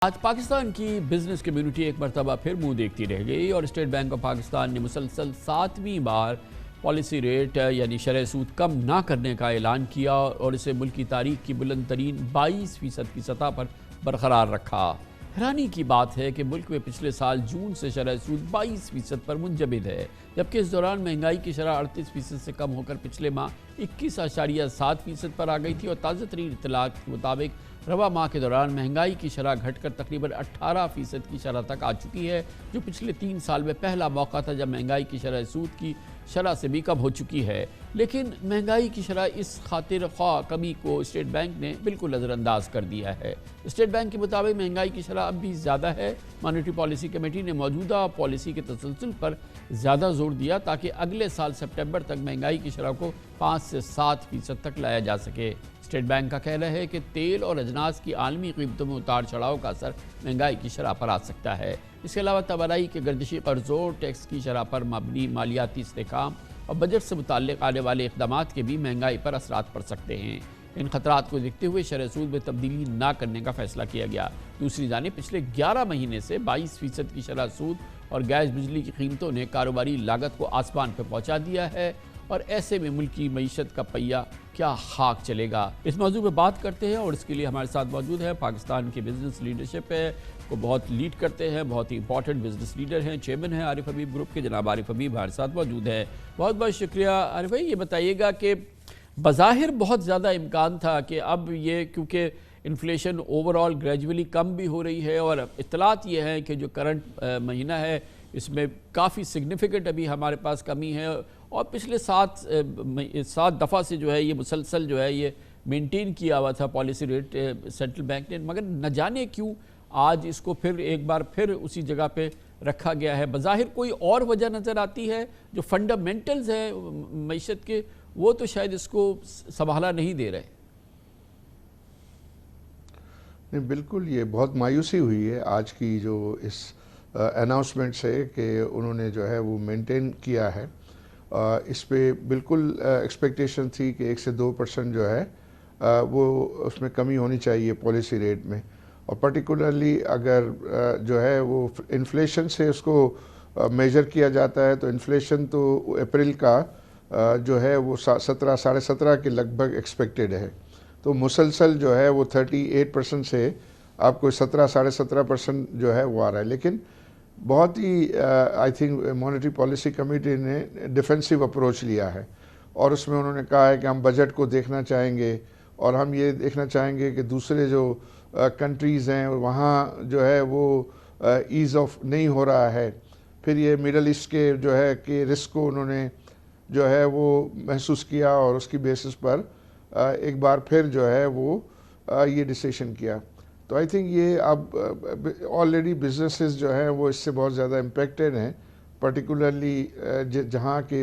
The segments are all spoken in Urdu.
آج پاکستان کی بزنس کمیونٹی ایک مرتبہ پھر منہ دیکھتی رہ گئی اور اسٹیٹ بینک آف پاکستان نے مسلسل 7ویں بار پالیسی ریٹ یعنی شرح سود کم نہ کرنے کا اعلان کیا اور اسے ملک کی تاریخ کی بلند ترین 22% کی سطح پر برقرار رکھا۔ حیرانی کی بات ہے کہ ملک میں پچھلے سال جون سے شرح سود 22% پر منجمد ہے، جبکہ اس دوران مہنگائی کی شرح 38% سے کم ہو کر پچھلے ماہ 21.7% پر آ گئی تھی اور تازہ ترین اطلاعات کے مطابق رواں ماہ کے دوران مہنگائی کی شرح گھٹ کر تقریباً 18% کی شرح تک آ چکی ہے، جو پچھلے 3 سال میں پہلا موقع تھا جب مہنگائی کی شرح سود کی شرح سے بھی کم ہو چکی ہے۔ لیکن مہنگائی کی شرح اس خاطر خواہ کمی کو اسٹیٹ بینک نے بالکل نظر انداز کر دیا ہے۔ اسٹیٹ بینک کے مطابق مہنگائی کی شرح اب بھی زیادہ ہے۔ مانیٹری پالیسی کمیٹی نے موجودہ پالیسی کے تسلسل پر زیادہ زور دیا تاکہ اگلے سال سپٹمبر تک مہنگائی کی شرح کو 5 سے 7% تک لایا جا سکے۔ اسٹیٹ بینک کا کہنا ہے کہ تیل اور اجناس کی عالمی قیمتوں میں اتار چڑھاؤ کا اثر مہنگائی کی شرح پر آ سکتا ہے۔ اس کے علاوہ توانائی کے گردشی قرضوں، ٹیکس کی شرح پر مبنی مالیاتی استحکام اور بجٹ سے متعلق آنے والے اقدامات کے بھی مہنگائی پر اثرات پڑ سکتے ہیں۔ ان خطرات کو دیکھتے ہوئے شرح سود میں تبدیلی نہ کرنے کا فیصلہ کیا گیا۔ دوسری جانب پچھلے 11 مہینے سے 22% کی شرح سود اور گیس بجلی کی قیمتوں نے کاروباری لاگت کو آسمان پہ پہنچا دیا ہے اور ایسے میں ملک کی معیشت کا پہیہ کیا خاک چلے گا۔ اس موضوع پہ بات کرتے ہیں اور اس کے لیے ہمارے ساتھ موجود ہے پاکستان کی بزنس لیڈرشپ کو بہت لیڈ کرتے ہیں، بہت ہی امپورٹنٹ بزنس لیڈر ہیں، چیئرمین ہیں عارف حبیب گروپ کے، جناب عارف حبیب ہمارے ساتھ موجود ہیں۔ بہت بہت شکریہ عارف بھائی۔ یہ بتائیے گا کہ بظاہر بہت زیادہ امکان تھا کہ اب یہ کیونکہ انفلیشن اوورآل گریجولی کم بھی ہو رہی ہے اور اطلاعات یہ ہیں کہ جو کرنٹ مہینہ ہے اس میں کافی سگنیفیکنٹ ابھی ہمارے پاس کمی ہے اور پچھلے 7 دفعہ سے جو ہے یہ مسلسل جو ہے یہ مینٹین کیا ہوا تھا پالیسی ریٹ سینٹرل بینک نے، مگر نہ جانے کیوں آج اس کو پھر ایک بار پھر اسی جگہ پہ رکھا گیا ہے۔ بظاہر کوئی اور وجہ نظر آتی ہے؟ جو فنڈامنٹلز ہیں معیشت کے وہ تو شاید اس کو سنبھالا نہیں دے رہے۔ نہیں، بالکل یہ بہت مایوسی ہوئی ہے آج کی جو اس اناؤنسمنٹ سے کہ انہوں نے جو ہے وہ مینٹین کیا ہے۔ اس پہ بالکل ایکسپیکٹیشن تھی کہ 1 سے 2% جو ہے وہ اس میں کمی ہونی چاہیے پالیسی ریٹ میں، اور پرٹیکولرلی اگر جو ہے وہ انفلیشن سے اس کو میجر کیا جاتا ہے تو انفلیشن تو اپریل کا جو ہے وہ 17.5 کے لگ بھگ ایکسپیکٹڈ ہے، تو مسلسل جو ہے وہ 38% سے آپ کو 17.5% جو ہے وہ آ رہا ہے۔ لیکن بہت ہی I think monetary policy committee نے ڈیفینسو اپروچ لیا ہے اور اس میں انہوں نے کہا ہے کہ ہم بجٹ کو دیکھنا چاہیں گے اور ہم یہ دیکھنا چاہیں گے کہ دوسرے جو کنٹریز ہیں وہاں جو ہے وہ ایز آف نہیں ہو رہا ہے۔ پھر یہ مڈل ایسٹ کے جو ہے کہ رسک کو انہوں نے جو ہے وہ محسوس کیا اور اس کی بیسس پر ایک بار پھر جو ہے وہ یہ ڈیسیشن کیا۔ تو آئی تھنک یہ اب آلریڈی بزنسز جو ہیں وہ اس سے بہت زیادہ امپیکٹڈ ہیں، پرٹیکولرلی جہاں کی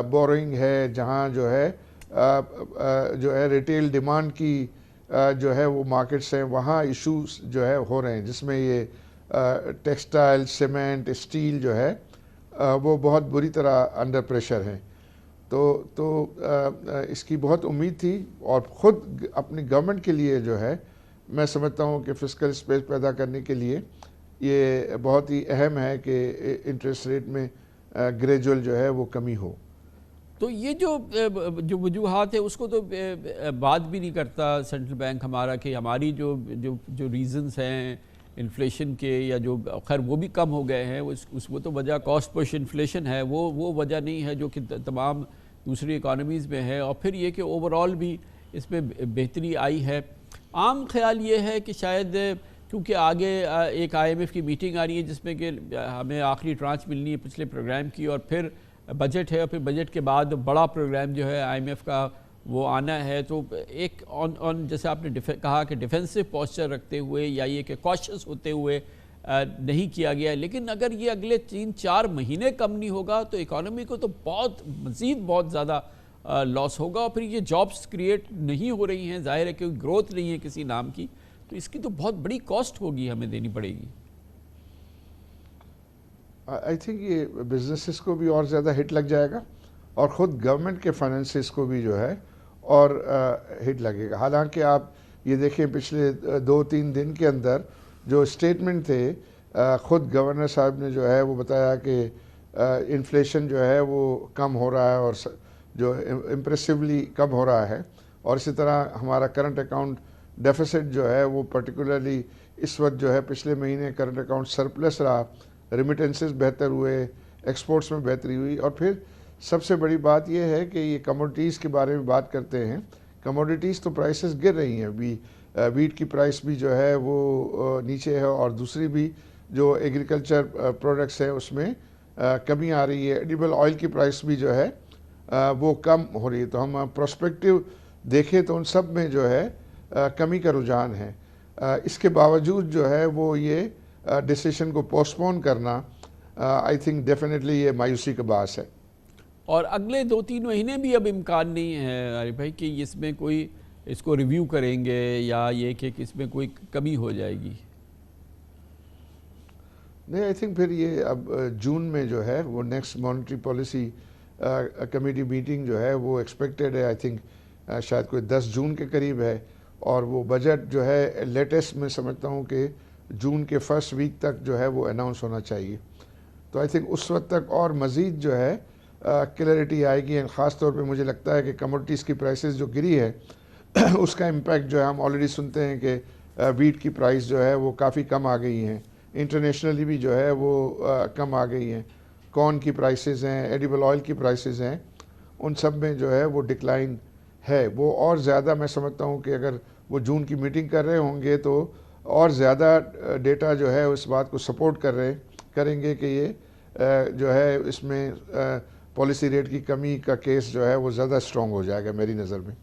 بورنگ ہے، جہاں جو ہے ریٹیل ڈیمانڈ کی جو ہے وہ مارکیٹس ہیں، وہاں ایشوز جو ہے ہو رہے ہیں، جس میں یہ ٹیکسٹائل، سیمنٹ، اسٹیل جو ہے وہ بہت بری طرح انڈر پریشر ہیں۔ تو اس کی بہت امید تھی اور خود اپنی گورنمنٹ کے لیے جو ہے میں سمجھتا ہوں کہ فسکل اسپیس پیدا کرنے کے لیے یہ بہت ہی اہم ہے کہ انٹرسٹ ریٹ میں گریجول جو ہے وہ کمی ہو۔ تو یہ جو وجوہات ہے اس کو تو بات بھی نہیں کرتا سینٹرل بینک ہمارا کہ ہماری جو ریزنز ہیں انفلیشن کے یا جو خیر وہ بھی کم ہو گئے ہیں، اس وہ تو وجہ کاسٹ پش انفلیشن ہے، وہ وجہ نہیں ہے جو کہ تمام دوسری اکانومیز میں ہے، اور پھر یہ کہ اوورآل بھی اس میں بہتری آئی ہے۔ عام خیال یہ ہے کہ شاید کیونکہ آگے ایک IMF کی میٹنگ آ رہی ہے جس میں کہ ہمیں آخری ٹرانچ ملنی ہے پچھلے پروگرام کی، اور پھر بجٹ ہے اور پھر بجٹ کے بعد بڑا پروگرام جو ہے IMF کا وہ آنا ہے، تو ایک جیسے آپ نے کہا کہ ڈیفینسو پوسچر رکھتے ہوئے یا یہ کہ کاشس ہوتے ہوئے نہیں کیا گیا ہے، لیکن اگر یہ اگلے 3-4 مہینے کم نہیں ہوگا تو اکانومی کو تو مزید بہت زیادہ لاس ہوگا، اور پھر یہ جابس کریٹ نہیں ہو رہی ہیں، ظاہر ہے کہ گروتھ نہیں ہے کسی نام کی، تو اس کی تو بہت بڑی کاسٹ ہوگی ہمیں دینی پڑے گی۔ آئی تھنک یہ بزنسز کو بھی اور زیادہ ہٹ لگ جائے گا اور خود گورنمنٹ کے فائنینسز کو بھی جو ہے اور ہٹ لگے گا۔ حالانکہ آپ یہ دیکھیں پچھلے 2-3 دن کے اندر جو اسٹیٹمنٹ تھے خود گورنر صاحب نے جو ہے وہ بتایا کہ انفلیشن جو ہے وہ کم ہو رہا ہے اور جو امپریسولی کم ہو رہا ہے، اور اسی طرح ہمارا کرنٹ اکاؤنٹ ڈیفیسٹ جو ہے وہ پرٹیکولرلی اس وقت جو ہے پچھلے مہینے کرنٹ اکاؤنٹ سرپلس رہا، ریمیٹنسز بہتر ہوئے، ایکسپورٹس میں بہتری ہوئی، اور پھر سب سے بڑی بات یہ ہے کہ یہ کموڈٹیز کے بارے میں بات کرتے ہیں، کموڈٹیز تو پرائسز گر رہی ہیں ابھی، ویٹ کی پرائس بھی جو ہے وہ نیچے ہے، اور دوسری بھی جو ایگریکلچر پروڈکٹس ہیں اس میں کمی آ رہی ہے، ایڈیبل آئل کی پرائس بھی جو ہے وہ کم ہو رہی ہے، تو ہم پروسپیکٹیو دیکھیں تو ان سب میں جو ہے کمی کا رجحان ہے۔ اس کے باوجود جو ہے وہ یہ ڈیسیشن کو پوسٹ پون کرنا آئی تھنک ڈیفینیٹلی یہ مایوسی کا باعث ہے۔ اور اگلے 2-3 مہینے بھی اب امکان نہیں ہے عارف بھائی کہ اس میں کوئی اس کو ریویو کریں گے یا یہ کہ اس میں کوئی کمی ہو جائے گی؟ نہیں، آئی تھنک پھر یہ اب جون میں جو ہے وہ next monetary policy committee meeting جو ہے وہ ایکسپیکٹڈ ہے، آئی تھنک شاید کوئی 10 جون کے قریب ہے، اور وہ بجٹ جو ہے لیٹسٹ میں سمجھتا ہوں کہ جون کے فرسٹ ویک تک جو ہے وہ اناؤنس ہونا چاہیے، تو آئی تھنک اس وقت تک اور مزید جو ہے کلیئرٹی آئے گی، خاص طور پہ مجھے لگتا ہے کہ کموڈٹیز کی پرائسز جو گری ہے اس کا امپیکٹ جو ہے ہم آلریڈی سنتے ہیں کہ ویٹ کی پرائس جو ہے وہ کافی کم آ گئی ہیں، انٹرنیشنلی بھی جو ہے وہ کم آ گئی ہیں، کارن کی پرائسز ہیں، ایڈیبل آئل کی پرائسز ہیں، ان سب میں جو ہے وہ ڈکلائن ہے، وہ اور زیادہ میں سمجھتا ہوں کہ اگر وہ جون کی میٹنگ کر رہے ہوں گے تو اور زیادہ ڈیٹا جو ہے اس بات کو سپورٹ کریں گے کہ یہ جو ہے اس میں پالیسی ریٹ کی کمی کا کیس جو ہے وہ زیادہ اسٹرانگ ہو جائے گا میری نظر میں۔